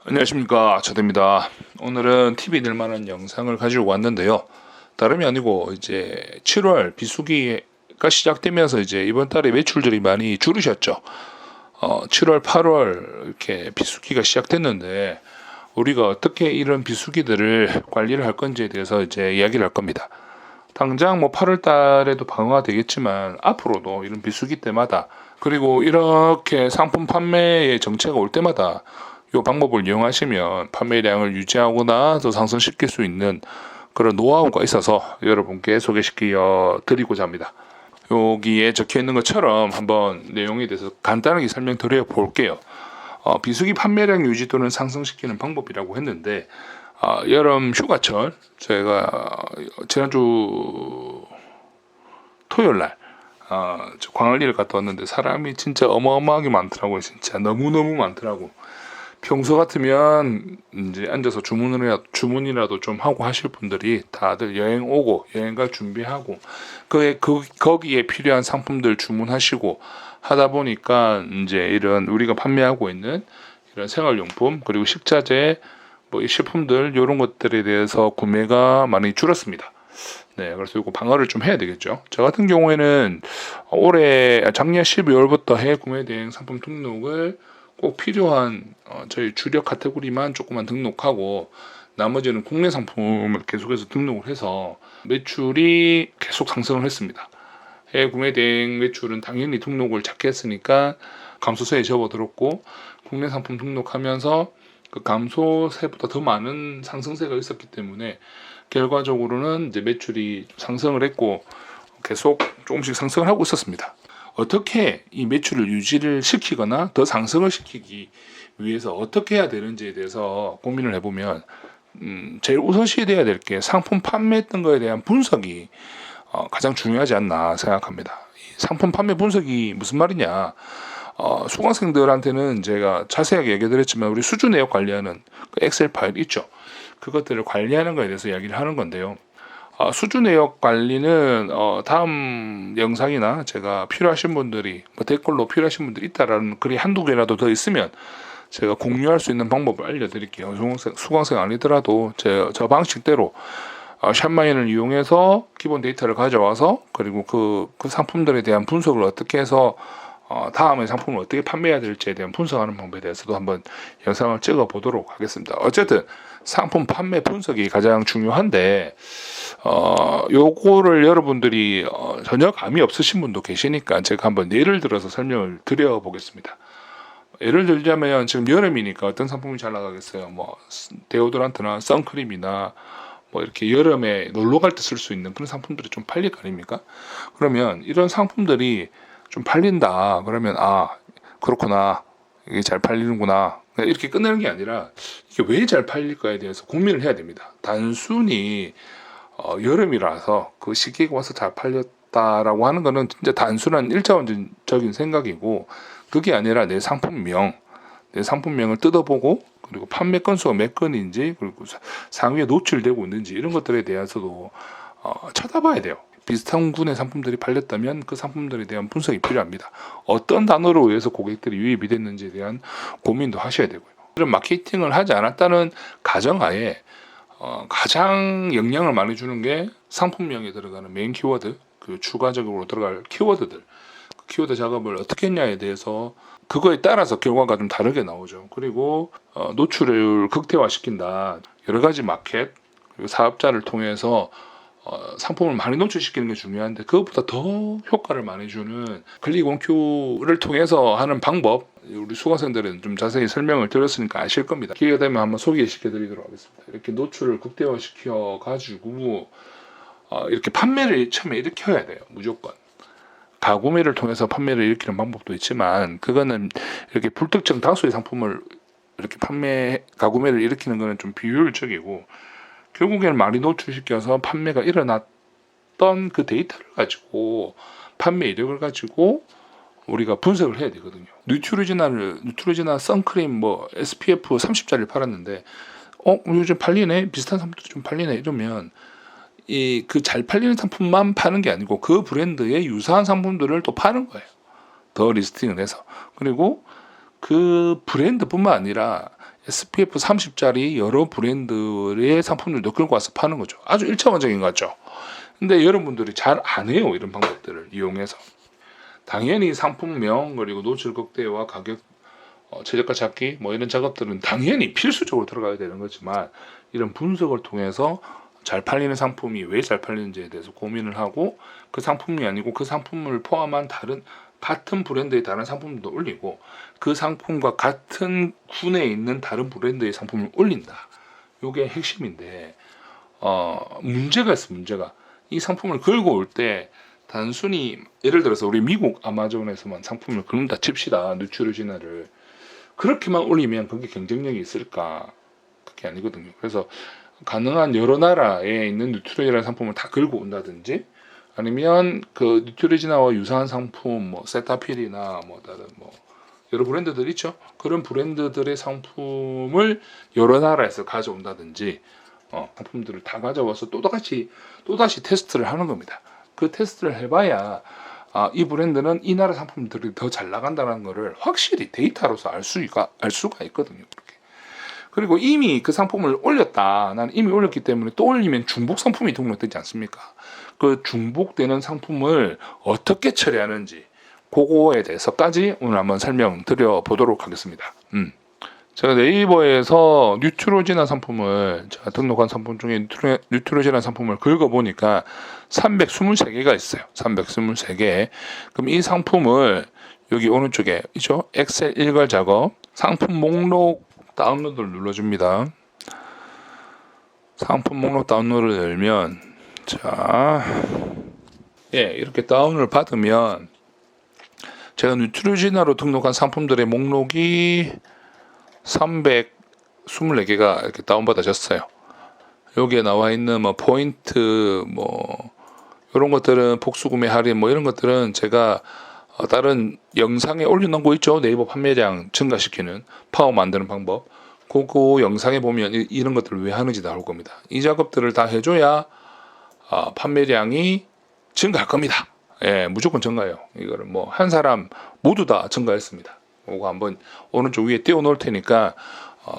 안녕하십니까, 차대입니다. 오늘은 TV 될 만한 영상을 가지고 왔는데요. 다름이 아니고 이제 7월 비수기가 시작되면서 이제 이번 달에 매출들이 많이 줄으셨죠. 7월, 8월 이렇게 비수기가 시작됐는데 우리가 어떻게 이런 비수기들을 관리를 할 건지에 대해서 이제 이야기를 할 겁니다. 당장 뭐 8월 달에도 방어가 되겠지만 앞으로도 이런 비수기 때마다, 그리고 이렇게 상품 판매의 정체가 올 때마다 이 방법을 이용하시면 판매량을 유지하거나 더 상승시킬 수 있는 그런 노하우가 있어서 여러분께 소개시켜 드리고자 합니다. 여기에 적혀 있는 것처럼 한번 내용에 대해서 간단하게 설명드려 볼게요. 비수기 판매량 유지 또는 상승시키는 방법이라고 했는데, 여름 휴가철 제가 지난주 토요일 날 광안리를 갔다 왔는데 사람이 진짜 어마어마하게 많더라고요. 진짜 너무너무 많더라고. 평소 같으면 이제 앉아서 주문이라도 좀 하고 하실 분들이 다들 여행 오고 여행 갈 준비하고 거기에 필요한 상품들 주문하시고 하다 보니까 이제 이런 우리가 판매하고 있는 이런 생활용품 그리고 식자재 뭐 이 식품들 이런 것들에 대해서 구매가 많이 줄었습니다. 네, 그래서 이거 방어를 좀 해야 되겠죠. 저 같은 경우에는 작년 12월부터 해외 구매 대행 상품 등록을 꼭 필요한 저희 주력 카테고리만 조금만 등록하고 나머지는 국내 상품을 계속해서 등록을 해서 매출이 계속 상승을 했습니다. 해외 구매 대행 매출은 당연히 등록을 작게 했으니까 감소세에 접어들었고, 국내 상품 등록하면서 그 감소세보다 더 많은 상승세가 있었기 때문에 결과적으로는 이제 매출이 상승을 했고 계속 조금씩 상승을 하고 있었습니다. 어떻게 이 매출을 유지를 시키거나 더 상승을 시키기 위해서 어떻게 해야 되는지에 대해서 고민을 해보면 제일 우선시해야 될 게 상품 판매했던 거에 대한 분석이 가장 중요하지 않나 생각합니다. 이 상품 판매 분석이 무슨 말이냐? 수강생들한테는 제가 자세하게 얘기 드렸지만 우리 수주 내역 관리하는 그 엑셀 파일 있죠. 그것들을 관리하는 거에 대해서 이야기를 하는 건데요. 수주 내역 관리는 다음 영상이나 제가 필요하신 분들이 뭐 댓글로 필요하신 분들이 있다라는 글이 한두 개라도 더 있으면 제가 공유할 수 있는 방법을 알려드릴게요. 수강생 아니더라도 저 방식대로 샵마인을 이용해서 기본 데이터를 가져와서 그리고 그 상품들에 대한 분석을 어떻게 해서 다음에 상품을 어떻게 판매해야 될지에 대한 분석하는 방법에 대해서도 한번 영상을 찍어 보도록 하겠습니다. 어쨌든 상품 판매 분석이 가장 중요한데 요거를 여러분들이 전혀 감이 없으신 분도 계시니까 제가 한번 예를 들어서 설명을 드려 보겠습니다. 예를 들자면 지금 여름이니까 어떤 상품이 잘 나가겠어요? 뭐 데오도란트나 선크림이나 뭐 이렇게 여름에 놀러 갈 때 쓸 수 있는 그런 상품들이 좀 팔릴 거 아닙니까? 그러면 이런 상품들이 좀 팔린다 그러면 그렇구나, 이게 잘 팔리는구나, 이렇게 끝내는 게 아니라 이게 왜 잘 팔릴까에 대해서 고민을 해야 됩니다. 단순히 여름이라서 그 시기에 와서 잘 팔렸다라고 하는 거는 진짜 단순한 일차원적인 생각이고, 그게 아니라 내 상품명을 뜯어보고 그리고 판매 건수가 몇 건인지 그리고 상위에 노출되고 있는지 이런 것들에 대해서도 쳐다봐야 돼요. 비슷한 군의 상품들이 팔렸다면 그 상품들에 대한 분석이 필요합니다. 어떤 단어로 의해서 고객들이 유입이 됐는지에 대한 고민도 하셔야 되고요. 이런 마케팅을 하지 않았다는 가정하에 가장 영향을 많이 주는 게 상품명에 들어가는 메인 키워드, 그 추가적으로 들어갈 키워드들, 그 키워드 작업을 어떻게 했냐에 대해서 그거에 따라서 결과가 좀 다르게 나오죠. 그리고 노출을 극대화시킨다. 여러 가지 마켓 그리고 사업자를 통해서 상품을 많이 노출시키는 게 중요한데, 그것보다 더 효과를 많이 주는 클릭 원큐를 통해서 하는 방법, 우리 수강생들은 좀 자세히 설명을 드렸으니까 아실 겁니다. 기회가 되면 한번 소개시켜 드리도록 하겠습니다. 이렇게 노출을 극대화시켜 가지고 이렇게 판매를 처음에 일으켜야 돼요. 무조건 가구매를 통해서 판매를 일으키는 방법도 있지만, 그거는 이렇게 불특정 다수의 상품을 이렇게 가구매를 일으키는 거는 좀 비효율적이고, 결국에는 많이 노출시켜서 판매가 일어났던 그 데이터를 가지고 판매 이력을 가지고 우리가 분석을 해야 되거든요. 뉴트로지나 선크림 뭐 SPF 30짜리를 팔았는데 요즘 팔리네, 비슷한 상품도 좀 팔리네, 이러면 이 그 잘 팔리는 상품만 파는 게 아니고 그 브랜드의 유사한 상품들을 또 파는 거예요. 더 리스팅을 해서. 그리고 그 브랜드뿐만 아니라 SPF 30짜리 여러 브랜드의 상품들도 끌고 와서 파는 거죠. 아주 일차원적인 것 같죠. 근데 여러분들이 잘 안 해요. 이런 방법들을 이용해서. 당연히 상품명 그리고 노출 극대화 가격 최저가 찾기 뭐 이런 작업들은 당연히 필수적으로 들어가야 되는 거지만, 이런 분석을 통해서 잘 팔리는 상품이 왜 잘 팔리는지에 대해서 고민을 하고, 그 상품이 아니고 그 상품을 포함한 다른 같은 브랜드의 다른 상품도 올리고, 그 상품과 같은 군에 있는 다른 브랜드의 상품을 올린다. 요게 핵심인데, 문제가 있어. 문제가 이 상품을 걸고 올 때 단순히 예를 들어서 우리 미국 아마존에서만 상품을 긁는다 칩시다. 뉴트로지나를 그렇게만 올리면 그게 경쟁력이 있을까? 그게 아니거든요. 그래서 가능한 여러 나라에 있는 뉴트로지나 상품을 다 긁고 온다든지, 아니면 그 뉴트로지나와 유사한 상품 뭐 세타필이나 뭐 다른 뭐 여러 브랜드들 있죠. 그런 브랜드들의 상품을 여러 나라에서 가져온다든지, 상품들을 다 가져와서 또다시 테스트를 하는 겁니다. 그 테스트를 해봐야 이 브랜드는 이 나라 상품들이 더 잘 나간다는 것을 확실히 데이터로서 알 수가 있거든요. 그렇게. 그리고 이미 그 상품을 올렸다. 나는 이미 올렸기 때문에 또 올리면 중복 상품이 등록되지 않습니까? 그 중복되는 상품을 어떻게 처리하는지 그거에 대해서까지 오늘 한번 설명드려 보도록 하겠습니다. 제가 네이버에서 뉴트로지나 상품을 제가 등록한 상품 중에 뉴트로지나 상품을 긁어보니까 323개가 있어요. 323개. 그럼 이 상품을 여기 오른쪽에 있죠? 엑셀 일괄 작업 상품 목록 다운로드를 눌러줍니다. 상품 목록 다운로드를 열면 이렇게 다운을 받으면 제가 뉴트로지나로 등록한 상품들의 목록이 324개가 이렇게 다운받아졌어요. 여기에 나와 있는 뭐 포인트 뭐 이런 것들은 복수구매 할인 뭐 이런 것들은 제가 다른 영상에 올려놓은 거 있죠. 네이버 판매량 증가시키는 파워 만드는 방법. 그거 영상에 보면 이런 것들을 왜 하는지 나올 겁니다. 이 작업들을 다 해줘야 판매량이 증가할 겁니다. 예, 무조건 증가해요. 이거를 뭐 한 사람 모두 다 증가했습니다. 이거 한번 오른쪽 위에 띄워 놓을 테니까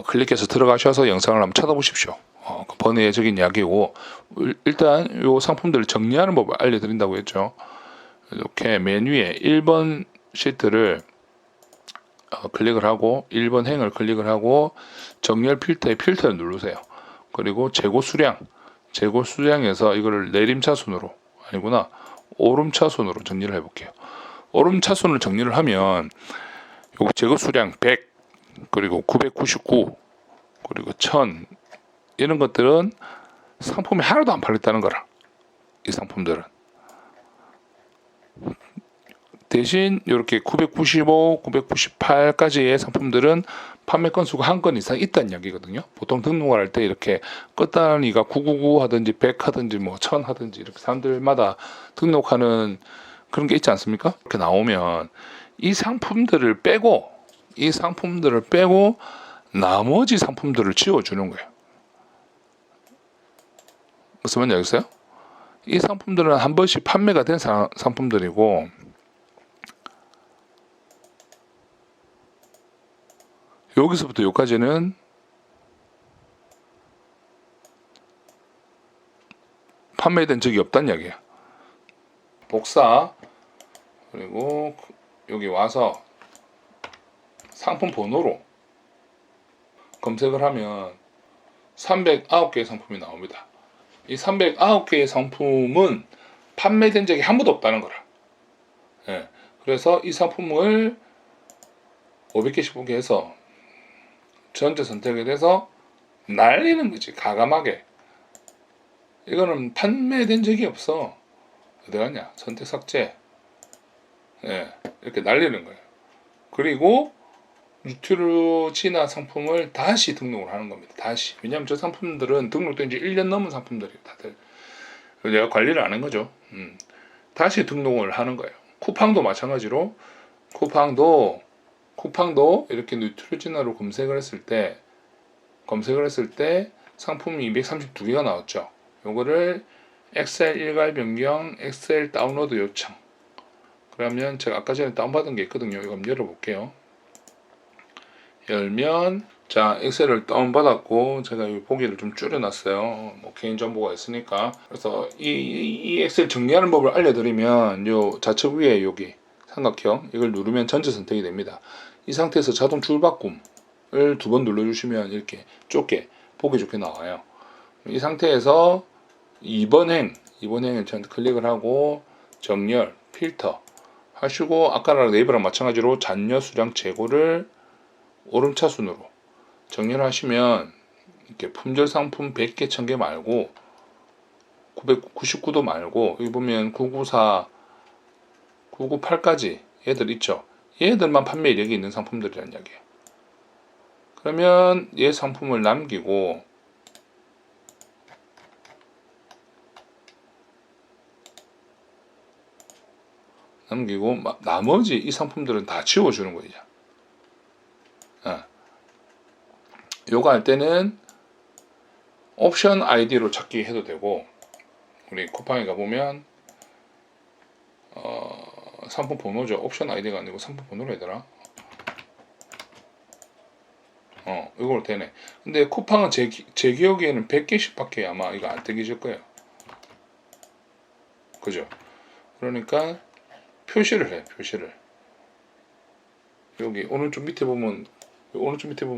클릭해서 들어가셔서 영상을 한번 찾아보십시오. 그 번외적인 이야기고, 일단 요 상품들을 정리하는 법을 알려드린다고 했죠. 이렇게 메뉴에 1번 시트를 클릭을 하고 1번 행을 클릭을 하고 정렬 필터에 필터를 누르세요. 그리고 재고 수량에서 이거를 내림차순으로 아니구나 오름차순으로 정리를 해볼게요. 오름차순을 정리를 하면 요거 재고 수량 100 그리고 999 그리고 1000 이런 것들은 상품이 하나도 안 팔렸다는 거라. 이 상품들은 대신 이렇게 995, 998까지의 상품들은 판매 건수가 한 건 이상 있다는 이야기거든요. 보통 등록을 할 때 이렇게 끝단위가 999 하든지 100 하든지 뭐 1000 하든지 이렇게 사람들마다 등록하는 그런 게 있지 않습니까? 이렇게 나오면 이 상품들을 빼고 나머지 상품들을 지워주는 거예요. 무슨 말인지 알겠어요? 이 상품들은 한 번씩 판매가 된 상품들이고, 여기서부터 여기까지는 판매된 적이 없다는 이야기예요. 복사, 그리고 여기 와서 상품 번호로 검색을 하면 309개의 상품이 나옵니다. 이 309개의 상품은 판매된 적이 한 번도 없다는 거라. 예. 그래서 이 상품을 500개씩 보게 해서 전체 선택을 해서 날리는 거지. 가감하게. 이거는 판매된 적이 없어. 어디 갔냐? 선택 삭제. 예. 이렇게 날리는 거예요. 그리고 뉴트로지나 상품을 다시 등록을 하는 겁니다. 다시. 왜냐하면 저 상품들은 등록된 지 1년 넘은 상품들이에요. 다들. 내가 관리를 안 한 거죠. 다시 등록을 하는 거예요. 쿠팡도 마찬가지로 쿠팡도 이렇게 뉴트로지나로 검색을 했을 때 상품이 232개가 나왔죠. 요거를 엑셀 일괄 변경, 엑셀 다운로드 요청. 그러면 제가 아까 전에 다운받은 게 있거든요. 이거 한번 열어볼게요. 열면 자, 엑셀을 다운받았고 제가 이 보기를 좀 줄여놨어요. 뭐 개인정보가 있으니까. 그래서 이 엑셀 정리하는 법을 알려드리면 요 좌측 위에 여기 삼각형 이걸 누르면 전체 선택이 됩니다. 이 상태에서 자동 줄바꿈을 2번 눌러주시면 이렇게 좁게 보기 좋게 나와요. 이 상태에서 2번 행을 전 클릭을 하고 정렬, 필터 하시고 아까랑 네이버랑 마찬가지로 잔여 수량 재고를 오름차순으로 정리를 하시면 이렇게 품절 상품 100개, 1000개 말고 999도 말고 여기 보면 994, 998까지 얘들 있죠. 얘들만 판매 이력이 있는 상품들이란 이야기예요. 그러면 얘 상품을 남기고 나머지 이 상품들은 다 지워주는 거죠. 요거 할 때는 옵션 아이디로 찾기 해도 되고 우리 쿠팡에 가보면 상품 번호죠. 옵션 아이디가 아니고 상품 번호로 해야 되나? 이걸로 되네. 근데 쿠팡은 제 기억에는 100개씩 밖에 아마 이거 안 땡기실 거예요. 그죠? 그러니까 표시를 해, 표시를. 여기 오른쪽 밑에 보면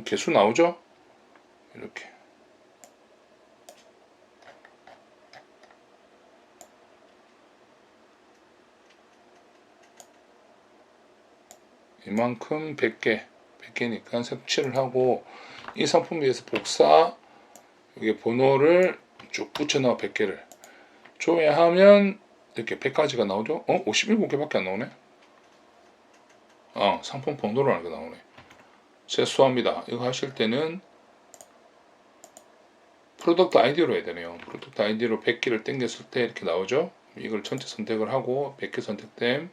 개수 나오죠? 이렇게. 이만큼 100개니까 색칠을 하고 이 상품에 대해서 복사 여기 번호를 쭉 붙여넣어 100개를 조회하면 이렇게 100가지가 나오죠? 57개밖에 안 나오네? 상품 번호로 하는 게 나오네. 세수합니다. 이거 하실 때는 프로덕트 아이디로 해야 되네요. 프로덕트 아이디로 100개를 땡겼을 때 이렇게 나오죠? 이걸 전체 선택을 하고 100개 선택됨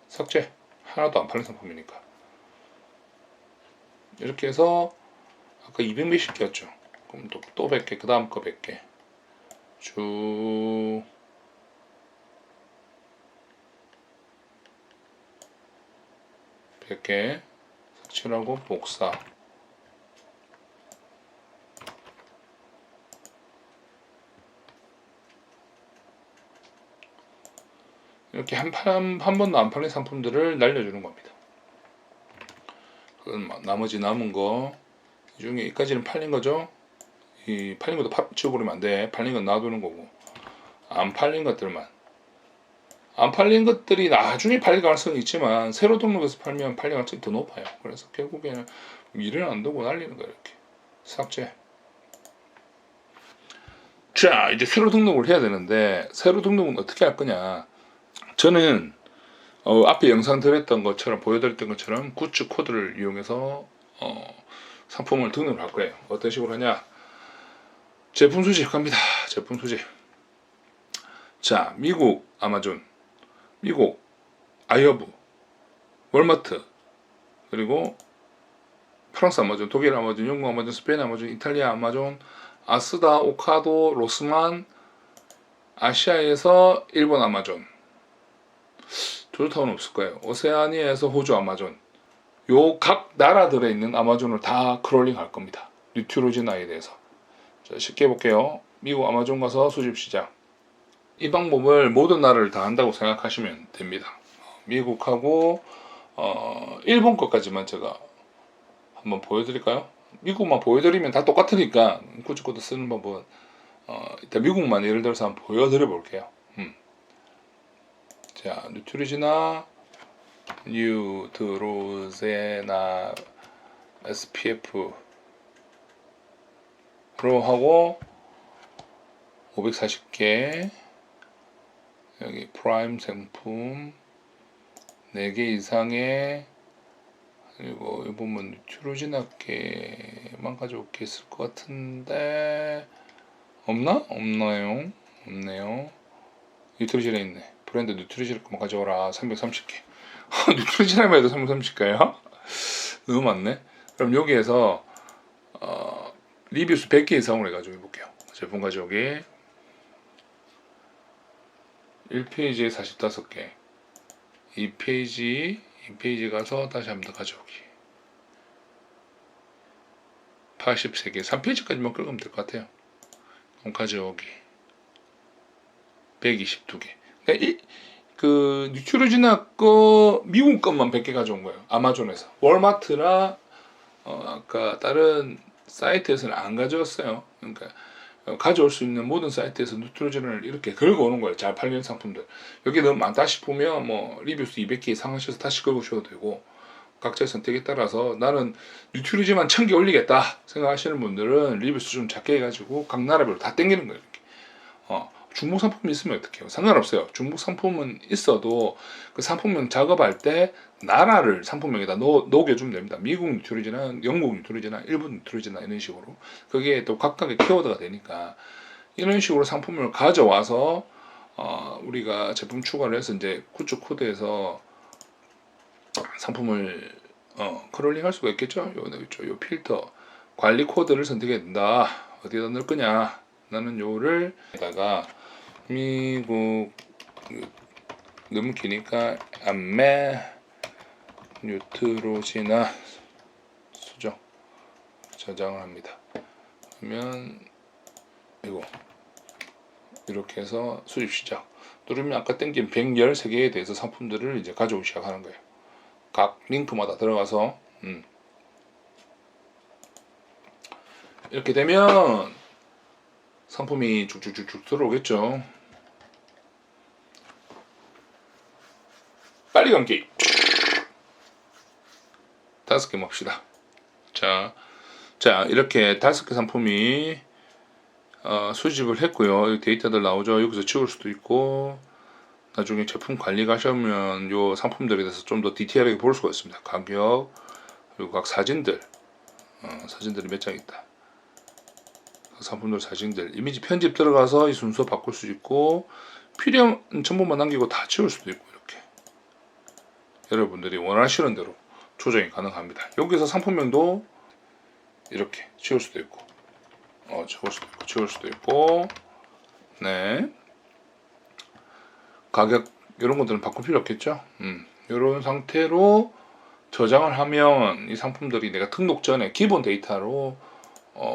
삭제. 하나도 안 팔린 상품이니까. 이렇게 해서 아까 200몇십 개였죠. 그럼 또 100개, 그 다음 거 100개 쭉 100개 삭제하고 복사. 이렇게 한 번도 안 팔린 상품들을 날려주는 겁니다. 나머지 남은 거 이 중에 이까지는 팔린 거죠. 이 팔린 것도 지워버리면 안 돼. 팔린 건 놔두는 거고 안 팔린 것들만. 안 팔린 것들이 나중에 팔릴 가능성이 있지만 새로 등록해서 팔면 팔릴 가능성이 더 높아요. 그래서 결국에는 일을 안 두고 날리는 거예요. 이렇게 삭제. 자, 이제 새로 등록을 해야 되는데 새로 등록은 어떻게 할 거냐. 저는 앞에 영상 드렸던 것처럼 보여드렸던 것처럼 굿즈 코드를 이용해서 상품을 등록을 할 거예요. 어떤 식으로 하냐. 제품 수집 갑니다. 제품 수집. 자, 미국 아마존, 미국 아이허브, 월마트, 그리고 프랑스 아마존, 독일 아마존, 영국 아마존, 스페인 아마존, 이탈리아 아마존, 아스다, 오카도, 로스만, 아시아에서 일본 아마존, 조조타운 없을 거예요. 오세아니아에서 호주 아마존. 요 각 나라들에 있는 아마존을 다 크롤링 할 겁니다. 뉴트로지나에 대해서. 자, 쉽게 해볼게요. 미국 아마존 가서 수집 시작. 이 방법을 모든 나라를 다 한다고 생각하시면 됩니다. 미국하고 일본 것까지만 제가 한번 보여드릴까요? 미국만 보여드리면 다 똑같으니까 굳이 코드 쓰는 방법은 일단 미국만 예를 들어서 한번 보여드려 볼게요. 자, 뉴트리지나 뉴트로제나 SPF 로 하고 540개 여기 프라임 상품 4개 이상의 그리고 이 보면 뉴트로지나께만 가져올 게 있을 것 같은데 없나요? 없네요. 뉴트로지나 있네. 브랜드 뉴트리지나 것만 가져오라. 330개. 뉴트리지나만 해도 330개야? 너무 많네. 그럼 여기에서 리뷰수 100개 이상으로 해가지고 해볼게요. 제품 가져오기 1페이지에 45개 2페이지 가서 다시 한번 더 가져오기 83개 3페이지까지만 긁으면 될 것 같아요. 가져오기 122개. 그러니까 그 뉴트로지나 거 미국 것만 100개 가져온 거예요. 아마존에서. 월마트나 아까 다른 사이트에서는 안 가져왔어요. 그러니까 가져올 수 있는 모든 사이트에서 뉴트로진을 이렇게 긁어오는 거예요. 잘 팔리는 상품들. 여기 너무 많다 싶으면 뭐 리뷰수 200개 이상 하셔서 다시 긁으셔도 되고, 각자의 선택에 따라서 나는 뉴트리지만 1000개 올리겠다 생각하시는 분들은 리뷰수 좀 작게 해가지고 각 나라별로 다 땡기는 거예요. 이렇게. 중복 상품이 있으면 어떡해요? 상관없어요. 중복 상품은 있어도 그 상품명 작업할 때 나라를 상품명에다 녹여주면 됩니다. 미국 뉴트리지나 영국 뉴트리지나 일본 뉴트리지나 이런 식으로. 그게 또 각각의 키워드가 되니까 이런 식으로 상품을 가져와서 우리가 제품 추가를 해서 이제 구축 코드에서 상품을 크롤링 할 수가 있겠죠. 요 필터 관리 코드를 선택해야 된다. 어디다 넣을 거냐? 나는 요를 에다가 미국 너무 기니까 안매 뉴트로지나 수정 저장을 합니다. 그러면 이거 이렇게 해서 수집 시작 누르면 아까 땡긴 113개에 대해서 상품들을 이제 가져오기 시작하는 거예요. 각 링크마다 들어가서 이렇게 되면 상품이 쭉쭉쭉쭉 들어오겠죠. 빨리 감기 5개 봅시다. 자 이렇게 5개 상품이 수집을 했고요. 데이터들 나오죠. 여기서 지울 수도 있고, 나중에 제품 관리 가시면 요 상품들에 대해서 좀 더 디테일하게 볼 수가 있습니다. 가격, 그리고 각 사진들, 사진들이 몇 장 있다. 상품들 사진들, 이미지 편집 들어가서 이 순서 바꿀 수 있고, 필요한 정보만 남기고 다 지울 수도 있고, 이렇게 여러분들이 원하시는 대로 조정이 가능합니다. 여기서 상품명도 이렇게 지울 수도 있고, 지울 수도 있고, 네. 가격 이런 것들은 바꿀 필요 없겠죠. 이런 상태로 저장을 하면 이 상품들이 내가 등록 전에 기본 데이터로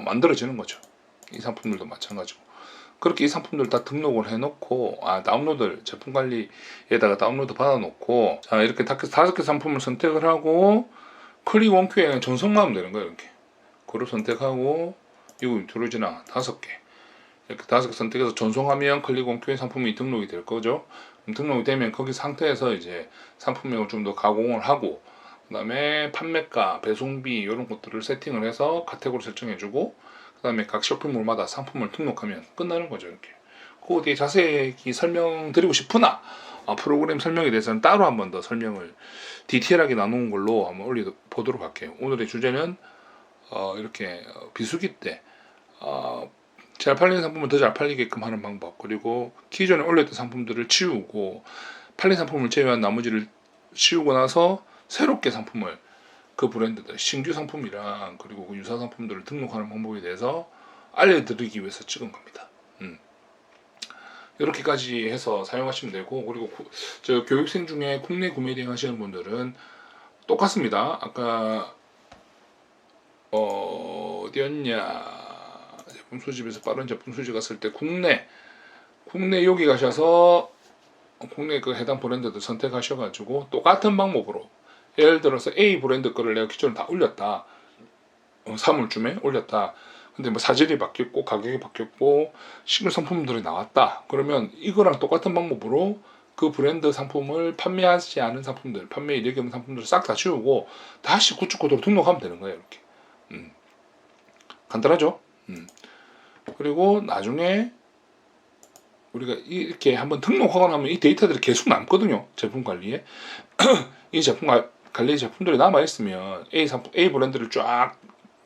만들어지는 거죠. 이 상품들도 마찬가지고. 그렇게 이 상품들 다 등록을 해놓고 다운로드 제품 관리에다가 다운로드 받아놓고, 자 이렇게 5개 상품을 선택을 하고 클릭 원큐에는 전송만 하면 되는 거예요. 이렇게 그룹 선택하고 이거 들어오지나 5개 이렇게 5개 선택해서 전송하면 클릭 원큐에 상품이 등록이 될 거죠. 등록이 되면 거기 상태에서 이제 상품명을 좀 더 가공을 하고, 그 다음에 판매가, 배송비 이런 것들을 세팅을 해서 카테고리 설정해주고, 그 다음에 각 쇼핑몰마다 상품을 등록하면 끝나는 거죠. 이렇게. 그거 뒤에 자세히 설명드리고 싶으나 프로그램 설명에 대해서는 따로 한 번 더 설명을 디테일하게 나누는 걸로 한번 보도록 할게요. 오늘의 주제는 이렇게 비수기 때 잘 팔리는 상품을 더 잘 팔리게끔 하는 방법, 그리고 기존에 올렸던 상품들을 치우고 팔린 상품을 제외한 나머지를 치우고 나서 새롭게 상품을 그 브랜드들 신규 상품이랑 그리고 그 유사 상품들을 등록하는 방법에 대해서 알려드리기 위해서 찍은 겁니다. 이렇게까지 해서 사용하시면 되고, 그리고 저 교육생 중에 국내 구매 대행 하시는 분들은 똑같습니다. 아까 어디였냐, 제품 수집에서 빠른 제품 수집 갔을 때 국내 여기 가셔서 국내 그 해당 브랜드들 선택하셔가지고 똑같은 방법으로, 예를 들어서 A 브랜드 거를 내가 기존에 다 올렸다, 3월쯤에 올렸다. 근데 뭐 사진이 바뀌었고 가격이 바뀌었고 신규 상품들이 나왔다. 그러면 이거랑 똑같은 방법으로 그 브랜드 상품을 판매하지 않은 상품들, 판매 이력이 없는 상품들을 싹 다 지우고 다시 구축 코드로 등록하면 되는 거예요. 이렇게. 간단하죠? 그리고 나중에 우리가 이렇게 한번 등록하고 나면 이 데이터들이 계속 남거든요. 제품 관리에. 이 제품 관리 제품들이 남아있으면 A 브랜드를 쫙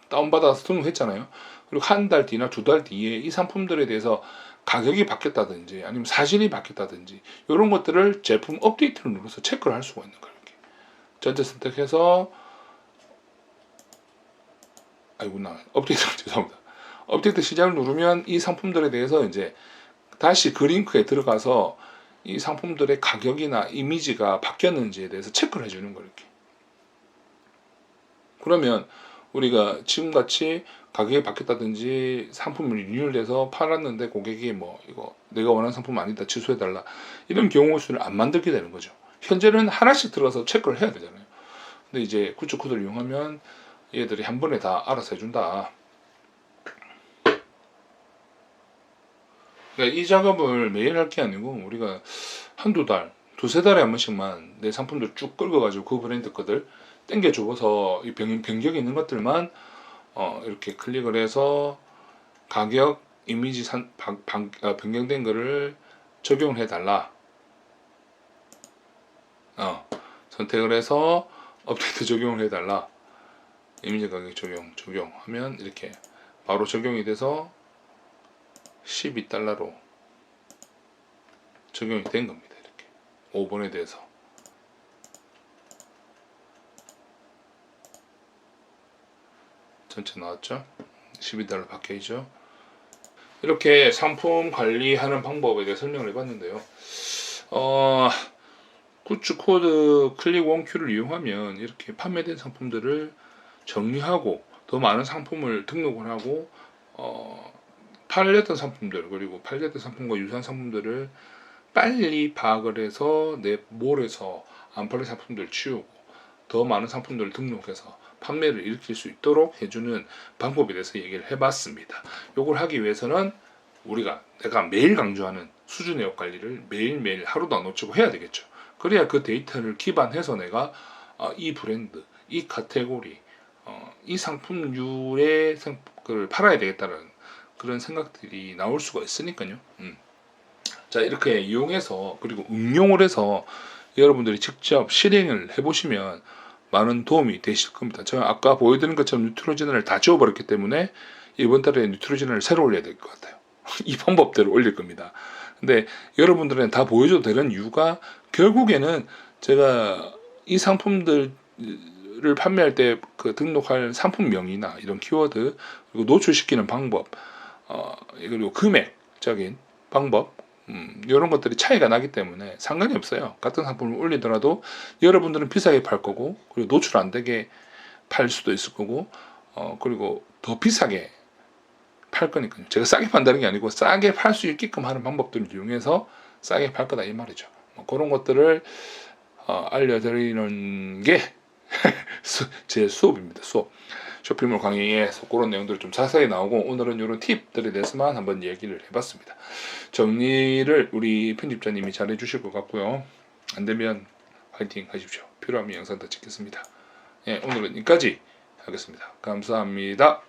다운받아서 등록했잖아요. 그리고 한 달 뒤나 2달 뒤에 이 상품들에 대해서 가격이 바뀌었다든지 아니면 사진이 바뀌었다든지 이런 것들을 제품 업데이트를 눌러서 체크를 할 수가 있는 거예요. 이렇게. 전체 선택해서 죄송합니다. 업데이트 시작을 누르면 이 상품들에 대해서 이제 다시 그 링크에 들어가서 이 상품들의 가격이나 이미지가 바뀌었는지에 대해서 체크를 해주는 거예요. 이렇게. 그러면 우리가 지금같이 가격이 바뀌었다든지 상품이 리뉴얼돼서 팔았는데 고객이 뭐 이거 내가 원하는 상품 아니다 취소해달라 이런 경우 수를 안 만들게 되는 거죠. 현재는 하나씩 들어가서 체크를 해야 되잖아요. 근데 이제 굿즈 코드를 이용하면 얘들이 한 번에 다 알아서 해준다. 그러니까 이 작업을 매일 할 게 아니고 우리가 한두 달, 두세 달에 한 번씩만 내 상품들 쭉 끌어가지고 그 브랜드 것들 땡겨 줘서 이 변경이 있는 것들만 이렇게 클릭을 해서 가격, 이미지 변경된 거를 적용을 해달라. 선택을 해서 업데이트 적용을 해달라. 이미지 가격 적용하면 이렇게 바로 적용이 돼서 12달러로 적용이 된 겁니다. 이렇게 5번에 대해서 전체 나왔죠? 12달러 박혀있죠? 이렇게 상품 관리하는 방법에 대해 설명을 해봤는데요. 굿즈 코드 클릭 원큐를 이용하면 이렇게 판매된 상품들을 정리하고 더 많은 상품을 등록을 하고 팔렸던 상품들 그리고 팔렸던 상품과 유사한 상품들을 빨리 파악을 해서 내 몰에서 안 팔린 상품들을 치우고 더 많은 상품들을 등록해서 판매를 일으킬 수 있도록 해주는 방법에 대해서 얘기를 해봤습니다. 이걸 하기 위해서는 내가 매일 강조하는 수주 내역 관리를 매일매일 하루도 안 놓치고 해야 되겠죠. 그래야 그 데이터를 기반해서 내가 이 브랜드, 이 카테고리, 이 상품류의 걸 팔아야 되겠다는 그런 생각들이 나올 수가 있으니까요. 자, 이렇게 이용해서 그리고 응용을 해서 여러분들이 직접 실행을 해보시면 많은 도움이 되실 겁니다. 제가 아까 보여드린 것처럼 뉴트로지널을 다 지워버렸기 때문에 이번 달에 뉴트로지널을 새로 올려야 될 것 같아요. 이 방법대로 올릴 겁니다. 근데 여러분들은 다 보여줘도 되는 이유가 결국에는 제가 이 상품들을 판매할 때 그 등록할 상품명이나 이런 키워드 그리고 노출시키는 방법 그리고 금액적인 방법 이런 것들이 차이가 나기 때문에 상관이 없어요. 같은 상품을 올리더라도 여러분들은 비싸게 팔 거고 그리고 노출 안 되게 팔 수도 있을 거고 그리고 더 비싸게 팔 거니까요. 제가 싸게 판다는 게 아니고 싸게 팔 수 있게끔 하는 방법들을 이용해서 싸게 팔 거다 이 말이죠. 그런 것들을 알려드리는 게 제 수업입니다. 수업. 쇼핑몰 강의에서 그런 내용들이 좀 자세히 나오고 오늘은 이런 팁들에 대해서만 한번 얘기를 해봤습니다. 정리를 우리 편집자님이 잘 해주실 것 같고요. 안되면 화이팅 하십시오. 필요하면 영상 더 찍겠습니다. 오늘은 여기까지 하겠습니다. 감사합니다.